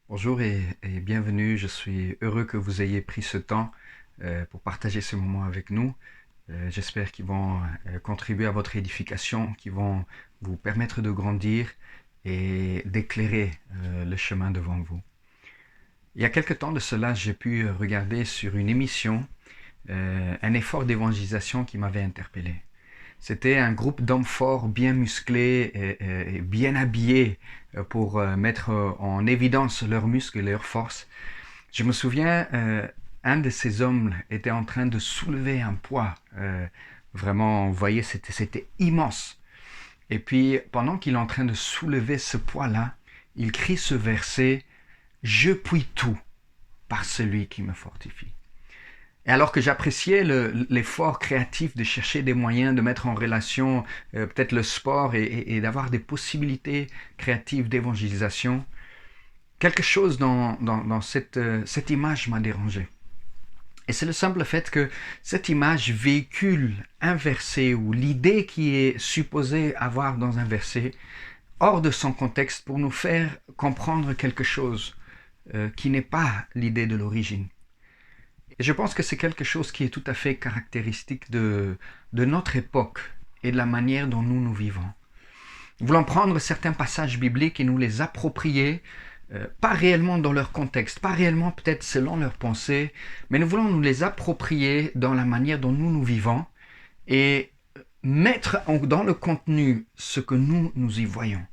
Bonjour et bienvenue. Je suis heureux que vous ayez pris ce temps pour partager ce moment avec nous. J'espère qu'ils vont contribuer à votre édification, qu'ils vont vous permettre de grandir et d'éclairer le chemin devant vous. Il y a quelque temps de cela, j'ai pu regarder sur une émission un effort d'évangélisation qui m'avait interpellé. C'était un groupe d'hommes forts, bien musclés et bien habillés pour mettre en évidence leurs muscles et leurs forces. Je me souviens, un de ces hommes était en train de soulever un poids. Vraiment, vous voyez, c'était immense. Et puis, pendant qu'il est en train de soulever ce poids-là, il crie ce verset, « Je puis tout par celui qui me fortifie ». Et alors que j'appréciais l'effort créatif de chercher des moyens, de mettre en relation peut-être le sport et d'avoir des possibilités créatives d'évangélisation, quelque chose dans cette image m'a dérangé. Et c'est le simple fait que cette image véhicule un verset ou l'idée qui est supposée avoir dans un verset hors de son contexte pour nous faire comprendre quelque chose qui n'est pas l'idée de l'origine. Et je pense que c'est quelque chose qui est tout à fait caractéristique de notre époque et de la manière dont nous vivons. Nous voulons prendre certains passages bibliques et nous les approprier, pas réellement dans leur contexte, pas réellement peut-être selon leur pensée, mais nous voulons nous les approprier dans la manière dont nous vivons et mettre dans le contenu ce que nous y voyons.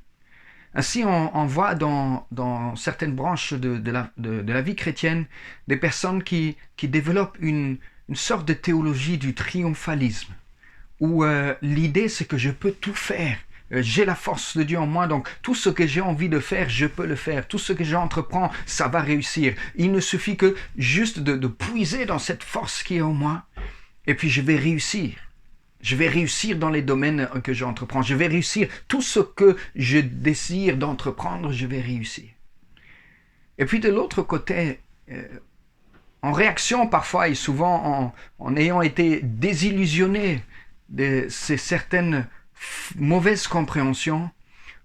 Ainsi, on voit dans certaines branches de la vie chrétienne des personnes qui développent une sorte de théologie du triomphalisme, où l'idée c'est que je peux tout faire. J'ai la force de Dieu en moi, donc tout ce que j'ai envie de faire, je peux le faire. Tout ce que j'entreprends, ça va réussir. Il ne suffit que juste de puiser dans cette force qui est en moi, et puis je vais réussir. Je vais réussir dans les domaines que j'entreprends. Je vais réussir tout ce que je désire d'entreprendre, je vais réussir. Et puis de l'autre côté, en réaction parfois et souvent en ayant été désillusionné de ces certaines mauvaises compréhensions,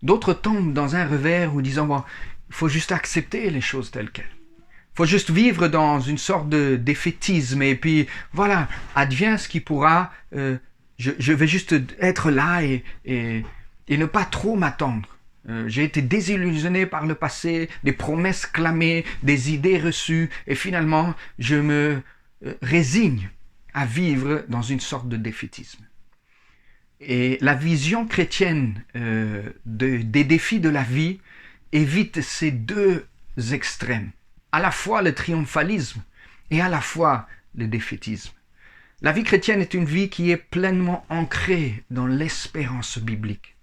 d'autres tombent dans un revers ou disant bon, il faut juste accepter les choses telles quelles. Il faut juste vivre dans une sorte de défaitisme et puis voilà, advient ce qui pourra. Je vais juste être là et ne pas trop m'attendre. J'ai été désillusionné par le passé, des promesses clamées, des idées reçues, et finalement, je me résigne à vivre dans une sorte de défaitisme. Et la vision chrétienne des défis de la vie évite ces deux extrêmes, à la fois le triomphalisme et à la fois le défaitisme. La vie chrétienne est une vie qui est pleinement ancrée dans l'espérance biblique.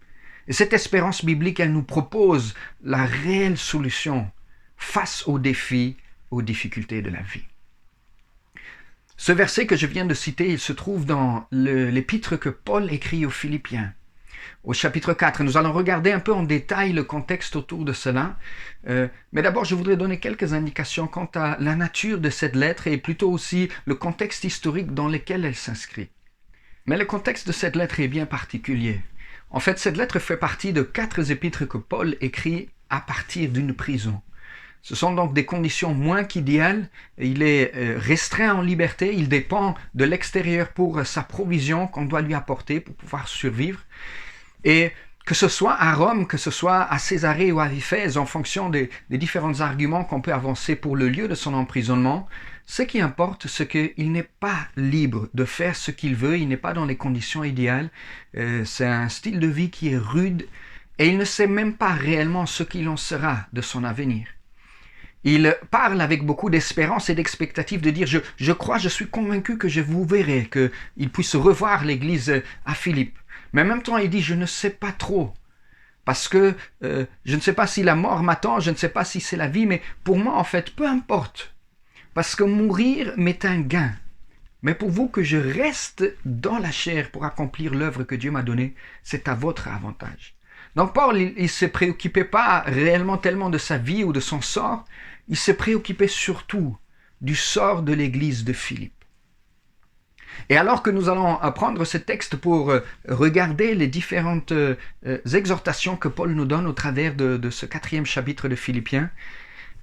Et cette espérance biblique, elle nous propose la réelle solution face aux défis, aux difficultés de la vie. Ce verset que je viens de citer, il se trouve dans l'épître que Paul écrit aux Philippiens. Au chapitre 4, nous allons regarder un peu en détail le contexte autour de cela. Mais d'abord, je voudrais donner quelques indications quant à la nature de cette lettre et plutôt aussi le contexte historique dans lequel elle s'inscrit. Mais le contexte de cette lettre est bien particulier. En fait, cette lettre fait partie de 4 épîtres que Paul écrit à partir d'une prison. Ce sont donc des conditions moins qu'idéales. Il est restreint en liberté, il dépend de l'extérieur pour sa provision qu'on doit lui apporter pour pouvoir survivre. Et que ce soit à Rome, que ce soit à Césarée ou à Éphèse, en fonction des différents arguments qu'on peut avancer pour le lieu de son emprisonnement, ce qui importe, c'est qu'il n'est pas libre de faire ce qu'il veut, il n'est pas dans les conditions idéales. C'est un style de vie qui est rude et il ne sait même pas réellement ce qu'il en sera de son avenir. Il parle avec beaucoup d'espérance et d'expectative de dire je crois, je suis convaincu que je vous verrai, qu'il puisse revoir l'église à Philippe. Mais en même temps, il dit je ne sais pas trop, parce que je ne sais pas si la mort m'attend, je ne sais pas si c'est la vie, mais pour moi, en fait, peu importe. Parce que mourir m'est un gain. Mais pour vous que je reste dans la chair pour accomplir l'œuvre que Dieu m'a donnée, c'est à votre avantage. Donc Paul, il ne se préoccupait pas réellement tellement de sa vie ou de son sort, il se préoccupait surtout du sort de l'église de Philippe. Et alors que nous allons prendre ce texte pour regarder les différentes exhortations que Paul nous donne au travers de ce 4e chapitre de Philippiens,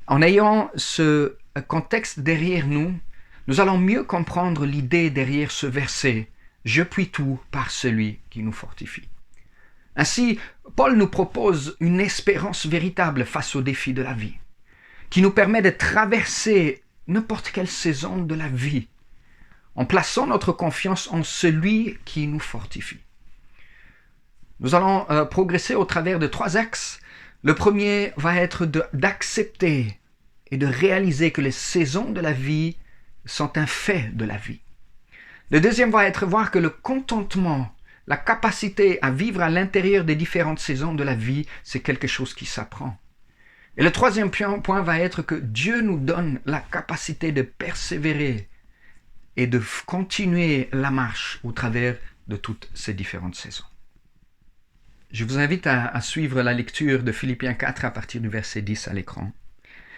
En ayant ce contexte derrière nous, nous allons mieux comprendre l'idée derrière ce verset « Je puis tout par celui qui nous fortifie ». Ainsi, Paul nous propose une espérance véritable face aux défis de la vie, qui nous permet de traverser n'importe quelle saison de la vie, en plaçant notre confiance en celui qui nous fortifie. Nous allons progresser au travers de 3 axes. Le premier va être d'accepter et de réaliser que les saisons de la vie sont un fait de la vie. Le deuxième va être voir que le contentement, la capacité à vivre à l'intérieur des différentes saisons de la vie, c'est quelque chose qui s'apprend. Et le troisième point va être que Dieu nous donne la capacité de persévérer et de continuer la marche au travers de toutes ces différentes saisons. Je vous invite à suivre la lecture de Philippiens 4 à partir du verset 10 à l'écran.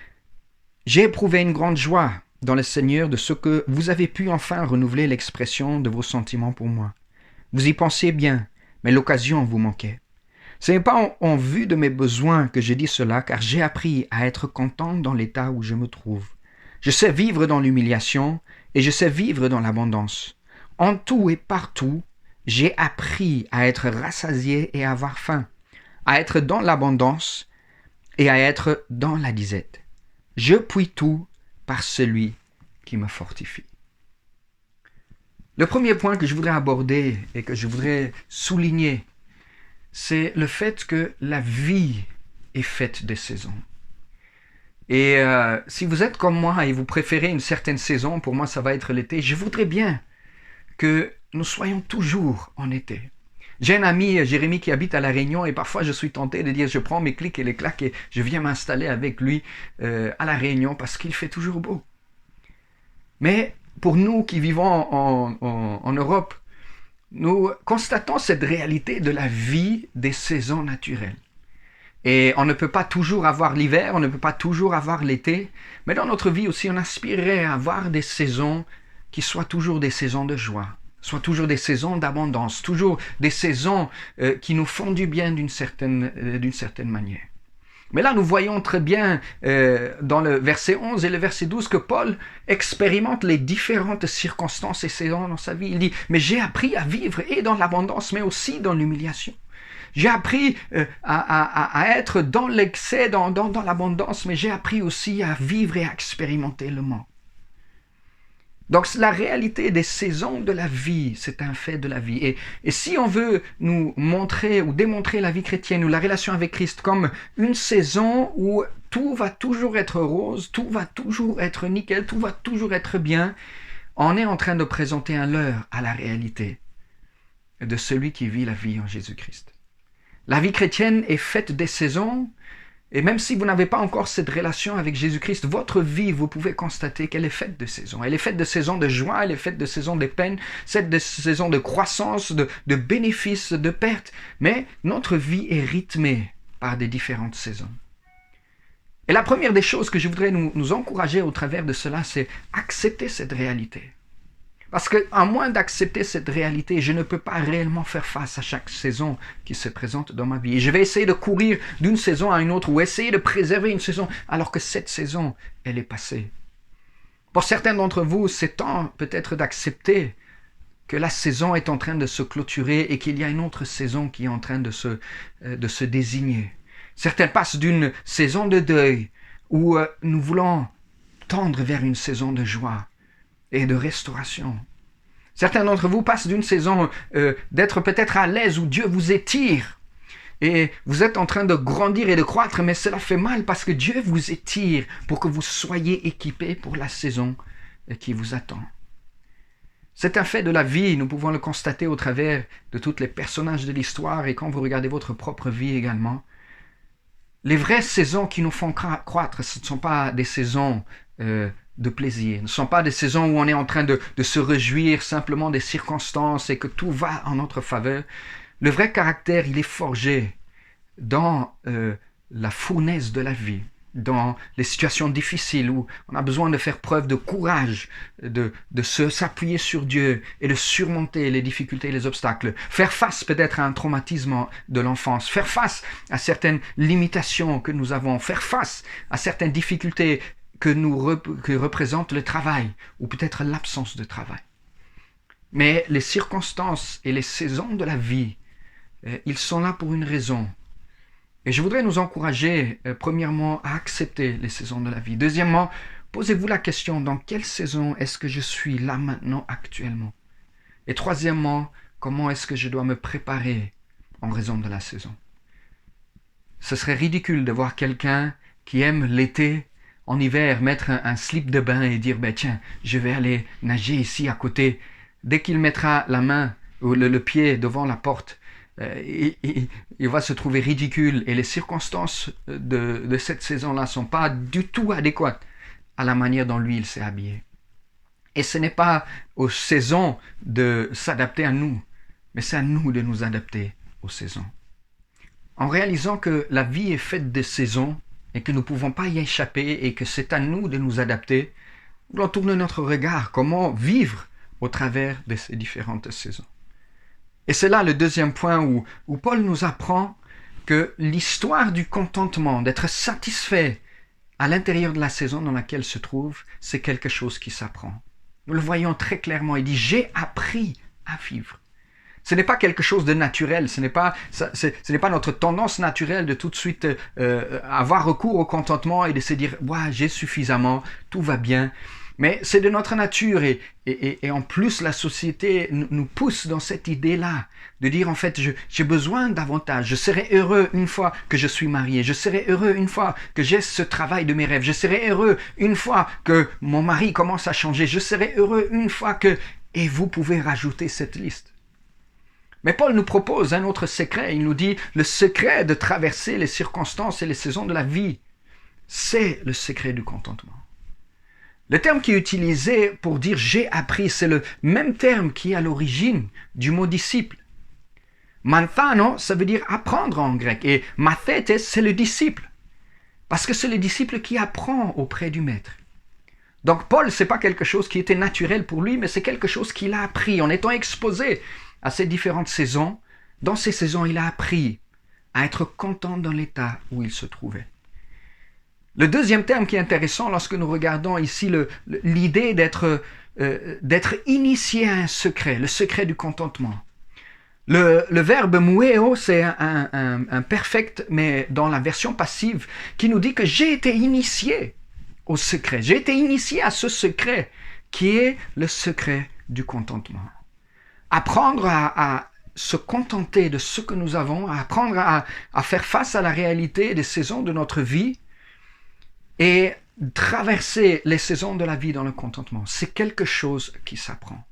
« J'ai éprouvé une grande joie dans le Seigneur de ce que vous avez pu enfin renouveler l'expression de vos sentiments pour moi. Vous y pensiez bien, mais l'occasion vous manquait. Ce n'est pas en vue de mes besoins que j'ai dit cela, car j'ai appris à être content dans l'état où je me trouve. Je sais vivre dans l'humiliation et je sais vivre dans l'abondance. En tout et partout, j'ai appris à être rassasié et à avoir faim, à être dans l'abondance et à être dans la disette. Je puis tout par celui qui me fortifie. » Le premier point que je voudrais aborder et que je voudrais souligner, c'est le fait que la vie est faite de saisons. Et si vous êtes comme moi et vous préférez une certaine saison, pour moi ça va être l'été, je voudrais bien que nous soyons toujours en été. J'ai un ami, Jérémy, qui habite à La Réunion et parfois je suis tenté de dire je prends mes clics et les claques et je viens m'installer avec lui à La Réunion parce qu'il fait toujours beau. Mais pour nous qui vivons en Europe, nous constatons cette réalité de la vie des saisons naturelles. Et on ne peut pas toujours avoir l'hiver, on ne peut pas toujours avoir l'été, mais dans notre vie aussi, on aspirerait à avoir des saisons qui soient toujours des saisons de joie, soient toujours des saisons d'abondance, toujours des saisons qui nous font du bien d'une certaine manière. Mais là, nous voyons très bien dans le verset 11 et le verset 12 que Paul expérimente les différentes circonstances et saisons dans sa vie. Il dit « Mais j'ai appris à vivre et dans l'abondance, mais aussi dans l'humiliation. J'ai appris à être dans l'excès, dans l'abondance, mais j'ai appris aussi à vivre et à expérimenter le manque. » Donc la réalité des saisons de la vie, c'est un fait de la vie. Et si on veut nous montrer ou démontrer la vie chrétienne ou la relation avec Christ comme une saison où tout va toujours être rose, tout va toujours être nickel, tout va toujours être bien, on est en train de présenter un leurre à la réalité de celui qui vit la vie en Jésus-Christ. La vie chrétienne est faite des saisons. Et même si vous n'avez pas encore cette relation avec Jésus-Christ, votre vie, vous pouvez constater qu'elle est faite de saisons. Elle est faite de saisons de joie, elle est faite de saisons de peine, de saisons de croissance, de bénéfices, de pertes. Mais notre vie est rythmée par des différentes saisons. Et la première des choses que je voudrais nous encourager au travers de cela, c'est accepter cette réalité. Parce qu'à moins d'accepter cette réalité, je ne peux pas réellement faire face à chaque saison qui se présente dans ma vie. Et je vais essayer de courir d'une saison à une autre ou essayer de préserver une saison alors que cette saison, elle est passée. Pour certains d'entre vous, c'est temps peut-être d'accepter que la saison est en train de se clôturer et qu'il y a une autre saison qui est en train de se désigner. Certains passent d'une saison de deuil où nous voulons tendre vers une saison de joie et de restauration. Certains d'entre vous passent d'une saison d'être peut-être à l'aise où Dieu vous étire et vous êtes en train de grandir et de croître, mais cela fait mal parce que Dieu vous étire pour que vous soyez équipés pour la saison qui vous attend. C'est un fait de la vie, nous pouvons le constater au travers de tous les personnages de l'histoire et quand vous regardez votre propre vie également. Les vraies saisons qui nous font croître, ce ne sont pas des saisons de plaisir. Ce ne sont pas des saisons où on est en train de se réjouir simplement des circonstances et que tout va en notre faveur. Le vrai caractère, il est forgé dans la fournaise de la vie. dans les situations difficiles où on a besoin de faire preuve de courage, de s'appuyer sur Dieu et de surmonter les difficultés et les obstacles, faire face peut-être à un traumatisme de l'enfance, faire face à certaines limitations que nous avons, faire face à certaines difficultés que représente le travail ou peut-être l'absence de travail. Mais les circonstances et les saisons de la vie, ils sont là pour une raison. Et je voudrais nous encourager, premièrement, à accepter les saisons de la vie. Deuxièmement, posez-vous la question, dans quelle saison est-ce que je suis là maintenant, actuellement? Et troisièmement, comment est-ce que je dois me préparer en raison de la saison? Ce serait ridicule de voir quelqu'un qui aime l'été, en hiver, mettre un slip de bain et dire, tiens, je vais aller nager ici à côté. Dès qu'il mettra la main ou le pied devant la porte, il va se trouver ridicule et les circonstances de cette saison-là ne sont pas du tout adéquates à la manière dont lui il s'est habillé. Et ce n'est pas aux saisons de s'adapter à nous, mais c'est à nous de nous adapter aux saisons. En réalisant que la vie est faite de saisons et que nous ne pouvons pas y échapper et que c'est à nous de nous adapter, nous allons tourner notre regard, comment vivre au travers de ces différentes saisons. Et c'est là le deuxième point où Paul nous apprend que l'histoire du contentement, d'être satisfait à l'intérieur de la saison dans laquelle se trouve, c'est quelque chose qui s'apprend. Nous le voyons très clairement, il dit « j'ai appris à vivre ». Ce n'est pas quelque chose de naturel, ce n'est pas notre tendance naturelle de tout de suite avoir recours au contentement et de se dire « j'ai suffisamment, tout va bien ». Mais c'est de notre nature et en plus la société nous pousse dans cette idée-là de dire en fait j'ai besoin davantage, je serai heureux une fois que je suis marié, je serai heureux une fois que j'ai ce travail de mes rêves, je serai heureux une fois que mon mari commence à changer, je serai heureux une fois que... Et vous pouvez rajouter cette liste. Mais Paul nous propose un autre secret, il nous dit le secret de traverser les circonstances et les saisons de la vie, c'est le secret du contentement. Le terme qui est utilisé pour dire « j'ai appris », c'est le même terme qui est à l'origine du mot « disciple ». Manthano, ça veut dire « apprendre » en grec, et mathetes, c'est le disciple, parce que c'est le disciple qui apprend auprès du maître. Donc Paul, ce n'est pas quelque chose qui était naturel pour lui, mais c'est quelque chose qu'il a appris. En étant exposé à ces différentes saisons, dans ces saisons, il a appris à être content dans l'état où il se trouvait. Le deuxième terme qui est intéressant lorsque nous regardons ici l'idée d'être initié à un secret, le secret du contentement. Le verbe mueo, c'est un perfect, mais dans la version passive, qui nous dit que j'ai été initié au secret. J'ai été initié à ce secret qui est le secret du contentement. Apprendre à se contenter de ce que nous avons, apprendre à faire face à la réalité des saisons de notre vie, et traverser les saisons de la vie dans le contentement, c'est quelque chose qui s'apprend.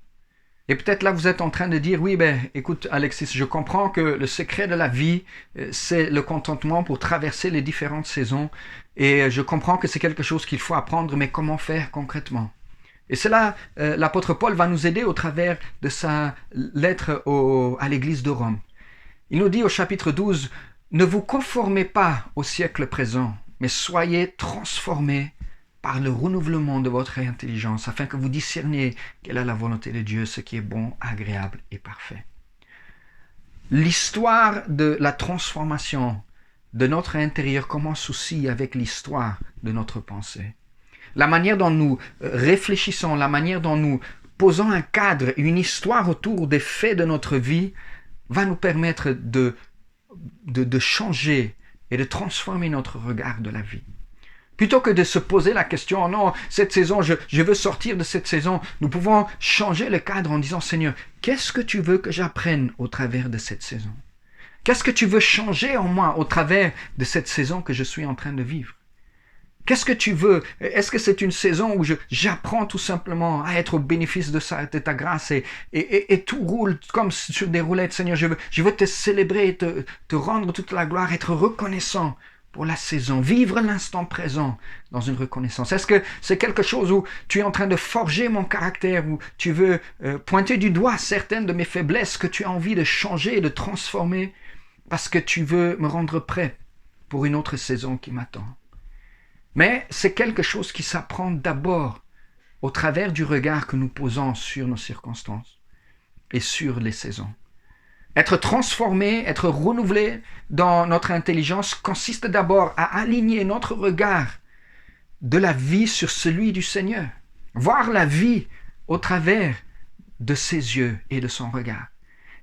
Et peut-être là vous êtes en train de dire, oui, écoute Alexis, je comprends que le secret de la vie, c'est le contentement pour traverser les différentes saisons, et je comprends que c'est quelque chose qu'il faut apprendre, mais comment faire concrètement? Et c'est là, l'apôtre Paul va nous aider au travers de sa lettre à l'église de Rome. Il nous dit au chapitre 12, « Ne vous conformez pas au siècle présent, mais soyez transformés par le renouvellement de votre intelligence, afin que vous discerniez quelle est la volonté de Dieu, ce qui est bon, agréable et parfait. » L'histoire de la transformation de notre intérieur commence aussi avec l'histoire de notre pensée. La manière dont nous réfléchissons, la manière dont nous posons un cadre, une histoire autour des faits de notre vie, va nous permettre de changer et de transformer notre regard de la vie. Plutôt que de se poser la question, non, cette saison, je veux sortir de cette saison, nous pouvons changer le cadre en disant, Seigneur, qu'est-ce que tu veux que j'apprenne au travers de cette saison? Qu'est-ce que tu veux changer en moi au travers de cette saison que je suis en train de vivre? Qu'est-ce que tu veux? Est-ce que c'est une saison où j'apprends tout simplement à être au bénéfice de ta grâce et tout roule comme sur des roulettes, Seigneur, je veux te célébrer, te rendre toute la gloire, être reconnaissant pour la saison, vivre l'instant présent dans une reconnaissance. Est-ce que c'est quelque chose où tu es en train de forger mon caractère, où tu veux pointer du doigt certaines de mes faiblesses que tu as envie de changer et de transformer parce que tu veux me rendre prêt pour une autre saison qui m'attend? Mais c'est quelque chose qui s'apprend d'abord au travers du regard que nous posons sur nos circonstances et sur les saisons. Être transformé, être renouvelé dans notre intelligence consiste d'abord à aligner notre regard de la vie sur celui du Seigneur. Voir la vie au travers de ses yeux et de son regard.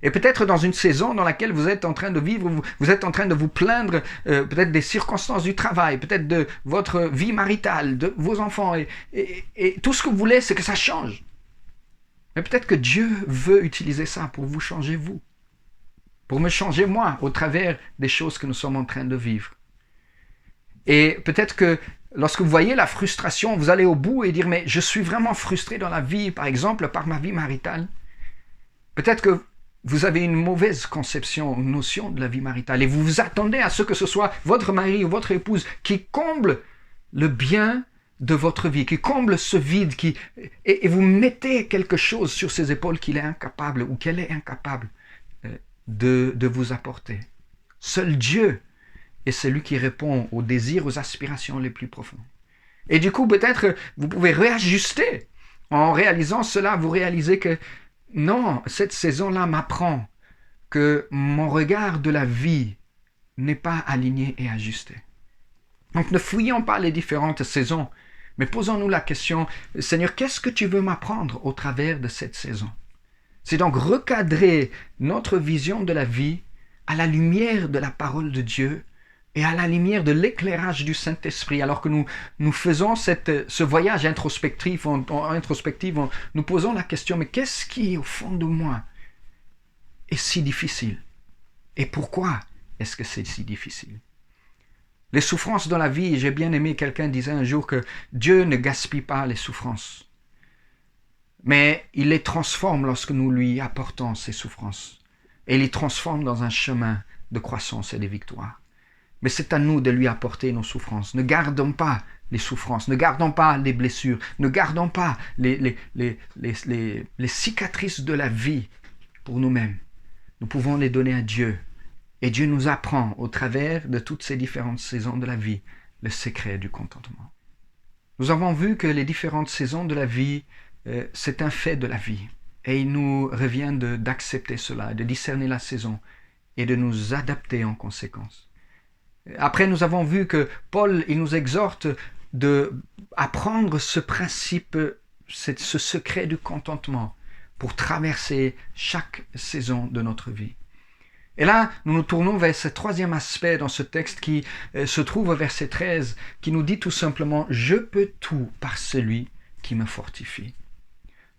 Et peut-être dans une saison dans laquelle vous êtes en train de vivre, vous êtes en train de vous plaindre peut-être des circonstances du travail, peut-être de votre vie maritale, de vos enfants, et tout ce que vous voulez, c'est que ça change. Mais peut-être que Dieu veut utiliser ça pour vous changer vous, pour me changer moi, au travers des choses que nous sommes en train de vivre. Et peut-être que lorsque vous voyez la frustration, vous allez au bout et dire, mais je suis vraiment frustré dans la vie, par exemple, par ma vie maritale. Peut-être que vous avez une mauvaise conception, une notion de la vie maritale, et vous vous attendez à ce que ce soit votre mari ou votre épouse qui comble le bien de votre vie, qui comble ce vide, et vous mettez quelque chose sur ses épaules qu'il est incapable ou qu'elle est incapable de vous apporter. Seul Dieu est celui qui répond aux désirs, aux aspirations les plus profondes. Et du coup, peut-être, vous pouvez réajuster. En réalisant cela, vous réalisez que non, cette saison-là m'apprend que mon regard de la vie n'est pas aligné et ajusté. Donc ne fouillons pas les différentes saisons, mais posons-nous la question, Seigneur, qu'est-ce que tu veux m'apprendre au travers de cette saison? C'est donc recadrer notre vision de la vie à la lumière de la parole de Dieu et à la lumière de l'éclairage du Saint-Esprit. Alors que nous faisons ce voyage introspectif, nous posons la question, mais qu'est-ce qui, au fond de moi, est si difficile? Et pourquoi est-ce que c'est si difficile? Les souffrances dans la vie, j'ai bien aimé, quelqu'un disait un jour que Dieu ne gaspille pas les souffrances, mais il les transforme lorsque nous lui apportons ces souffrances. Et il les transforme dans un chemin de croissance et de victoire. Mais c'est à nous de lui apporter nos souffrances. Ne gardons pas les souffrances, ne gardons pas les blessures, ne gardons pas les cicatrices de la vie pour nous-mêmes. Nous pouvons les donner à Dieu. Et Dieu nous apprend au travers de toutes ces différentes saisons de la vie le secret du contentement. Nous avons vu que les différentes saisons de la vie, c'est un fait de la vie. Et il nous revient d'accepter cela, de discerner la saison et de nous adapter en conséquence. Après, nous avons vu que Paul, il nous exhorte d'apprendre ce principe, ce secret du contentement pour traverser chaque saison de notre vie. Et là, nous nous tournons vers ce troisième aspect dans ce texte qui se trouve au verset 13, qui nous dit tout simplement « Je peux tout par celui qui me fortifie ».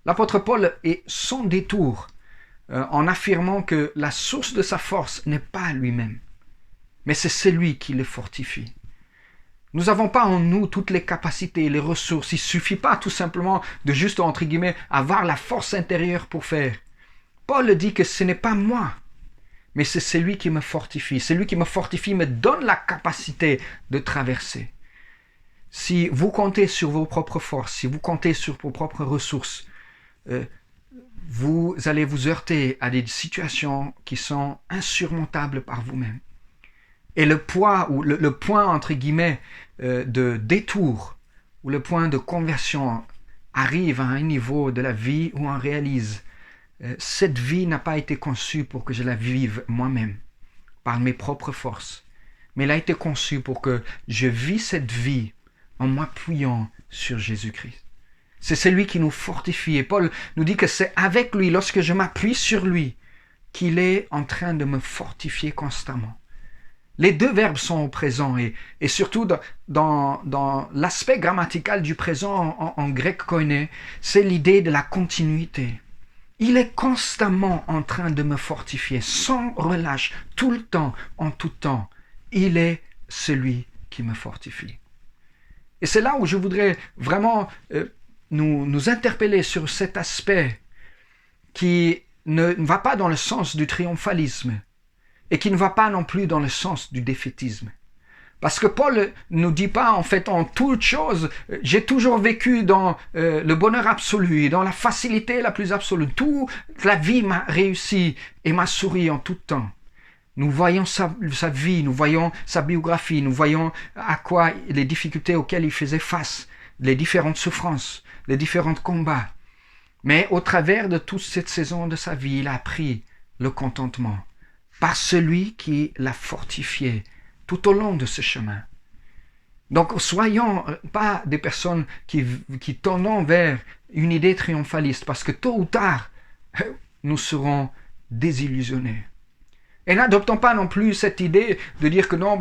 L'apôtre Paul est sans détour en affirmant que la source de sa force n'est pas lui-même, mais c'est celui qui le fortifie. Nous n'avons pas en nous toutes les capacités, les ressources. Il ne suffit pas tout simplement de juste, entre guillemets, avoir la force intérieure pour faire. Paul dit que ce n'est pas moi, mais c'est celui qui me fortifie. Celui qui me fortifie me donne la capacité de traverser. Si vous comptez sur vos propres forces, si vous comptez sur vos propres ressources, vous allez vous heurter à des situations qui sont insurmontables par vous-même. Et le poids ou le point, entre guillemets, de détour ou le point de conversion arrive à un niveau de la vie où on réalise cette vie n'a pas été conçue pour que je la vive moi-même, par mes propres forces, mais elle a été conçue pour que je vis cette vie en m'appuyant sur Jésus-Christ. C'est celui qui nous fortifie. Et Paul nous dit que c'est avec lui, lorsque je m'appuie sur lui, qu'il est en train de me fortifier constamment. Les deux verbes sont au présent et surtout dans l'aspect grammatical du présent en grec koiné, c'est l'idée de la continuité. Il est constamment en train de me fortifier, sans relâche, tout le temps, en tout temps. Il est celui qui me fortifie. Et c'est là où je voudrais vraiment nous interpeller sur cet aspect qui ne va pas dans le sens du triomphalisme et qui ne va pas non plus dans le sens du défaitisme. Parce que Paul ne nous dit pas, en fait, en toute chose, j'ai toujours vécu dans le bonheur absolu, dans la facilité la plus absolue. Toute la vie m'a réussi et m'a souri en tout temps. Nous voyons sa vie, nous voyons sa biographie, nous voyons à quoi les difficultés auxquelles il faisait face, les différentes souffrances, les différents combats. Mais au travers de toute cette saison de sa vie, il a appris le contentement par celui qui l'a fortifié tout au long de ce chemin. Donc, soyons pas des personnes qui tendons vers une idée triomphaliste, parce que tôt ou tard, nous serons désillusionnés. Et n'adoptons pas non plus cette idée de dire que non,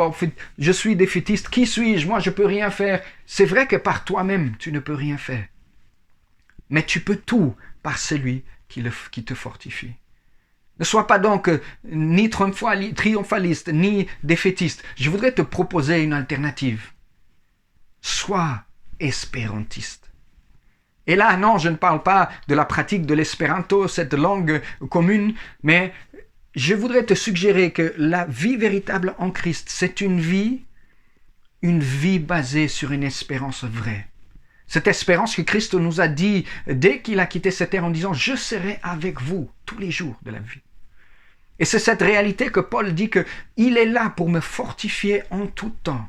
je suis défaitiste, qui suis-je? Moi, je ne peux rien faire. C'est vrai que par toi-même, tu ne peux rien faire. Mais tu peux tout par celui qui te fortifie. Ne sois pas donc ni triomphaliste, ni défaitiste. Je voudrais te proposer une alternative. Sois espérantiste. Et là, non, je ne parle pas de la pratique de l'espéranto, cette langue commune, mais je voudrais te suggérer que la vie véritable en Christ, c'est une vie basée sur une espérance vraie. Cette espérance que Christ nous a dit dès qu'il a quitté cette terre en disant « Je serai avec vous tous les jours de la vie ». Et c'est cette réalité que Paul dit qu'il est là pour me fortifier en tout temps.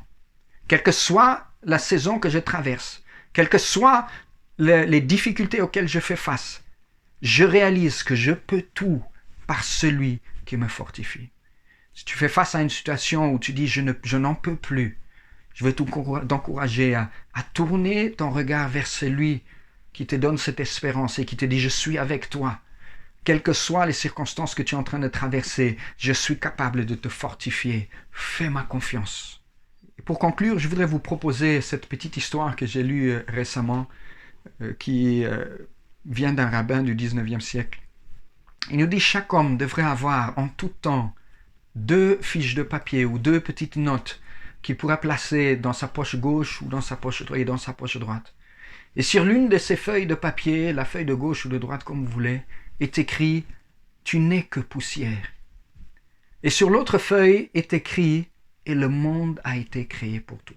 Quelle que soit la saison que je traverse, quelles que soient les difficultés auxquelles je fais face, je réalise que je peux tout par celui qui me fortifie. Si tu fais face à une situation où tu dis je n'en peux plus, je veux t'encourager à tourner ton regard vers celui qui te donne cette espérance et qui te dit je suis avec toi. Quelles que soient les circonstances que tu es en train de traverser, je suis capable de te fortifier. Fais-moi confiance. Et pour conclure, je voudrais vous proposer cette petite histoire que j'ai lue récemment, qui vient d'un rabbin du 19e siècle. Il nous dit chaque homme devrait avoir en tout temps 2 fiches de papier ou 2 petites notes qu'il pourra placer dans sa poche gauche ou dans sa poche droite. Et sur l'une de ces feuilles de papier, la feuille de gauche ou de droite comme vous voulez, est écrit « Tu n'es que poussière ». Et sur l'autre feuille est écrit « Et le monde a été créé pour toi ».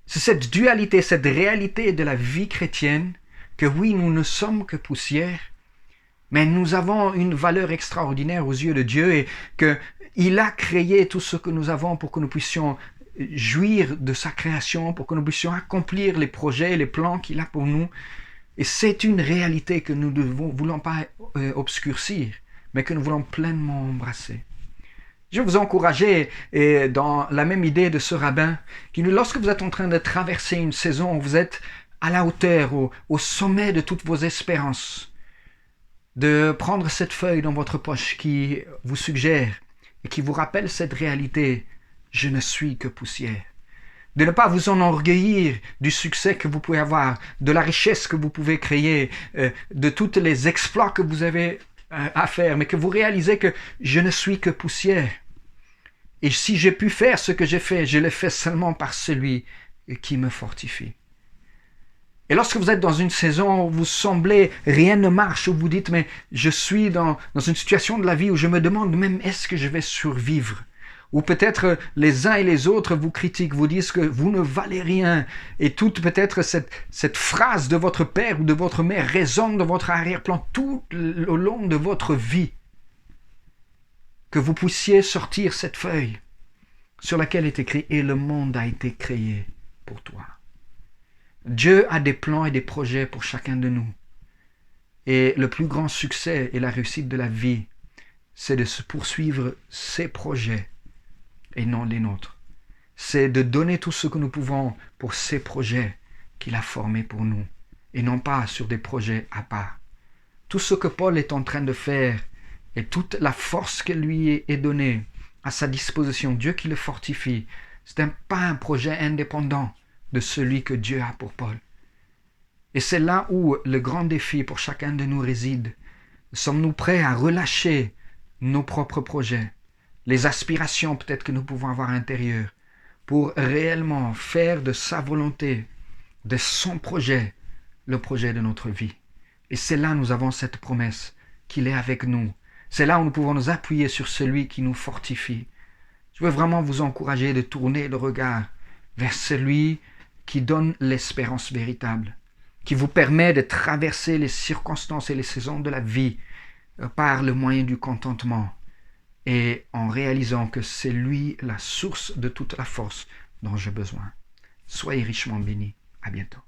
C'est cette dualité, cette réalité de la vie chrétienne que oui, nous ne sommes que poussière, mais nous avons une valeur extraordinaire aux yeux de Dieu et qu'il a créé tout ce que nous avons pour que nous puissions jouir de sa création, pour que nous puissions accomplir les projets, les plans qu'il a pour nous. Et c'est une réalité que nous ne voulons pas obscurcir, mais que nous voulons pleinement embrasser. Je vais vous encourager dans la même idée de ce rabbin, qui nous, lorsque vous êtes en train de traverser une saison, vous êtes à la hauteur, au sommet de toutes vos espérances, de prendre cette feuille dans votre poche qui vous suggère et qui vous rappelle cette réalité, je ne suis que poussière. De ne pas vous enorgueillir du succès que vous pouvez avoir, de la richesse que vous pouvez créer, de tous les exploits que vous avez à faire, mais que vous réalisez que je ne suis que poussière. Et si j'ai pu faire ce que j'ai fait, je l'ai fait seulement par celui qui me fortifie. Et lorsque vous êtes dans une saison où vous semblez, rien ne marche, où vous dites, mais je suis dans une situation de la vie où je me demande même, est-ce que je vais survivre? Ou peut-être les uns et les autres vous critiquent, vous disent que vous ne valez rien. Et toute peut-être cette phrase de votre père ou de votre mère résonne dans votre arrière-plan tout au long de votre vie. Que vous puissiez sortir cette feuille sur laquelle est écrit « Et le monde a été créé pour toi ». Dieu a des plans et des projets pour chacun de nous. Et le plus grand succès et la réussite de la vie, c'est de se poursuivre ses projets et non les nôtres. C'est de donner tout ce que nous pouvons pour ces projets qu'il a formés pour nous, et non pas sur des projets à part. Tout ce que Paul est en train de faire, et toute la force qui lui est donnée à sa disposition, Dieu qui le fortifie, c'est pas un projet indépendant de celui que Dieu a pour Paul. Et c'est là où le grand défi pour chacun de nous réside. Sommes-nous prêts à relâcher nos propres projets, les aspirations peut-être que nous pouvons avoir à l'intérieur, pour réellement faire de sa volonté, de son projet, le projet de notre vie. Et c'est là où nous avons cette promesse qu'il est avec nous. C'est là où nous pouvons nous appuyer sur celui qui nous fortifie. Je veux vraiment vous encourager de tourner le regard vers celui qui donne l'espérance véritable, qui vous permet de traverser les circonstances et les saisons de la vie par le moyen du contentement. et en réalisant que c'est lui la source de toute la force dont j'ai besoin. Soyez richement bénis. À bientôt.